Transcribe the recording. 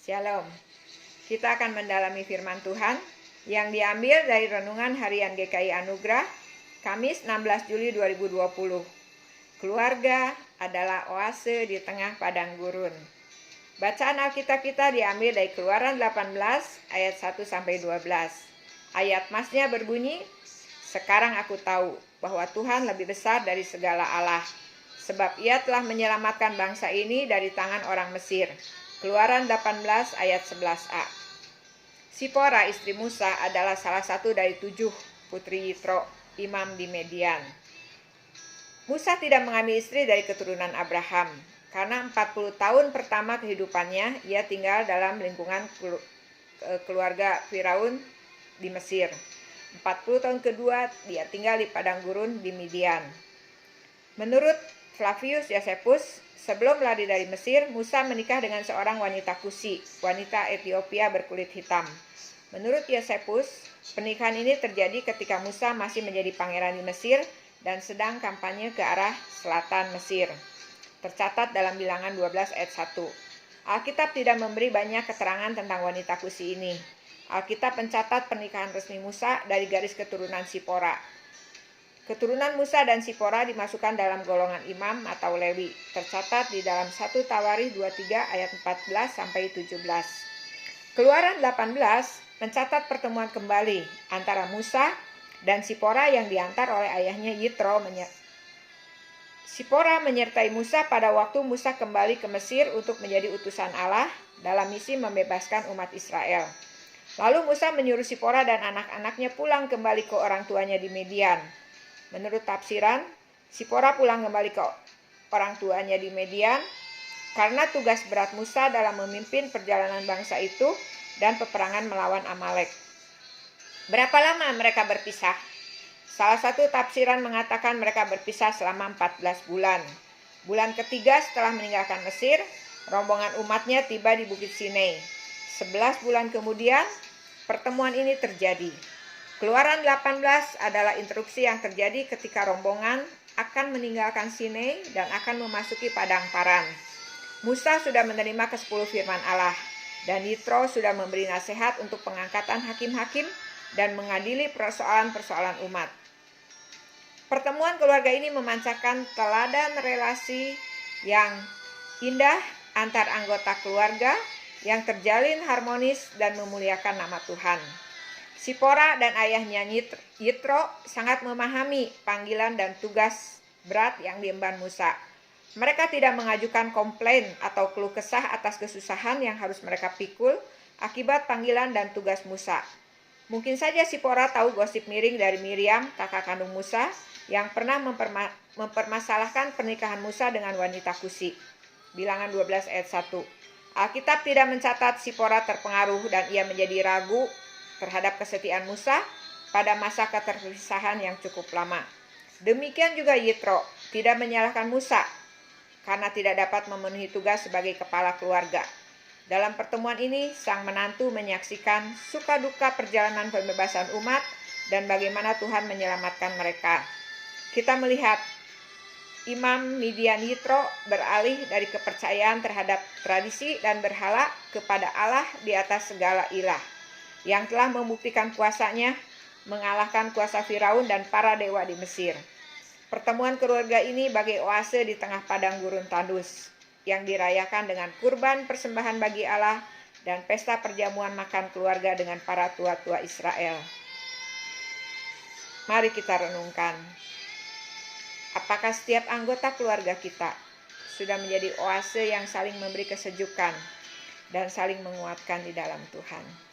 Shalom. Kita akan mendalami firman Tuhan yang diambil dari Renungan Harian GKI Anugerah, Kamis 16 Juli 2020. Keluarga adalah oase di tengah padang gurun. Bacaan Alkitab kita diambil dari Keluaran 18 ayat 1-12. Ayat masnya berbunyi, "Sekarang aku tahu bahwa Tuhan lebih besar dari segala Allah, sebab Ia telah menyelamatkan bangsa ini dari tangan orang Mesir." Keluaran 18 ayat 11a. Sipora istri Musa adalah salah satu dari 7 putri Yitro, imam di Median. Musa tidak mengambil istri dari keturunan Abraham, karena 40 tahun pertama kehidupannya ia tinggal dalam lingkungan keluarga Firaun di Mesir. 40 tahun kedua dia tinggal di padang gurun di Midian. Menurut Flavius Josephus, sebelum lari dari Mesir, Musa menikah dengan seorang wanita Kusi, wanita Ethiopia berkulit hitam. Menurut Josephus, pernikahan ini terjadi ketika Musa masih menjadi pangeran di Mesir dan sedang kampanye ke arah selatan Mesir. Tercatat dalam Bilangan 12 ayat 1. Alkitab tidak memberi banyak keterangan tentang wanita Kusi ini. Alkitab mencatat pernikahan resmi Musa dari garis keturunan Sipora. Keturunan Musa dan Sipora dimasukkan dalam golongan imam atau Lewi, tercatat di dalam 1 Tawarikh 23 ayat 14-17. Keluaran 18 mencatat pertemuan kembali antara Musa dan Sipora yang diantar oleh ayahnya Yitro. Sipora menyertai Musa pada waktu Musa kembali ke Mesir untuk menjadi utusan Allah dalam misi membebaskan umat Israel. Lalu Musa menyuruh Sipora dan anak-anaknya pulang kembali ke orang tuanya di Midian. Menurut tafsiran, Sipora pulang kembali ke orang tuanya di Midian karena tugas berat Musa dalam memimpin perjalanan bangsa itu dan peperangan melawan Amalek. Berapa lama mereka berpisah? Salah satu tafsiran mengatakan mereka berpisah selama 14 bulan. Bulan ketiga setelah meninggalkan Mesir, rombongan umatnya tiba di Bukit Sinai. 11 bulan kemudian, pertemuan ini terjadi. Keluaran 18 adalah instruksi yang terjadi ketika rombongan akan meninggalkan Sinai dan akan memasuki padang Paran. Musa sudah menerima ke-10 firman Allah, dan Yitro sudah memberi nasihat untuk pengangkatan hakim-hakim dan mengadili persoalan-persoalan umat. Pertemuan keluarga ini memancarkan teladan relasi yang indah antar anggota keluarga yang terjalin harmonis dan memuliakan nama Tuhan. Sipora dan ayahnya Yitro sangat memahami panggilan dan tugas berat yang diemban Musa. Mereka tidak mengajukan komplain atau keluh kesah atas kesusahan yang harus mereka pikul akibat panggilan dan tugas Musa. Mungkin saja Sipora tahu gosip miring dari Miriam, kakak kandung Musa, yang pernah mempermasalahkan pernikahan Musa dengan wanita Kusi. Bilangan 12 ayat 1. Alkitab tidak mencatat Sipora terpengaruh dan ia menjadi ragu terhadap kesetiaan Musa pada masa keterpisahan yang cukup lama. Demikian juga Yitro tidak menyalahkan Musa karena tidak dapat memenuhi tugas sebagai kepala keluarga. Dalam pertemuan ini, sang menantu menyaksikan suka duka perjalanan pembebasan umat dan bagaimana Tuhan menyelamatkan mereka. Kita melihat Imam Midian Yitro beralih dari kepercayaan terhadap tradisi dan berhala kepada Allah di atas segala ilah, yang telah membuktikan kuasanya mengalahkan kuasa Firaun dan para dewa di Mesir. Pertemuan keluarga ini bagai oase di tengah padang gurun tandus yang dirayakan dengan kurban persembahan bagi Allah dan pesta perjamuan makan keluarga dengan para tua-tua Israel. Mari kita renungkan, apakah setiap anggota keluarga kita sudah menjadi oase yang saling memberi kesejukan dan saling menguatkan di dalam Tuhan?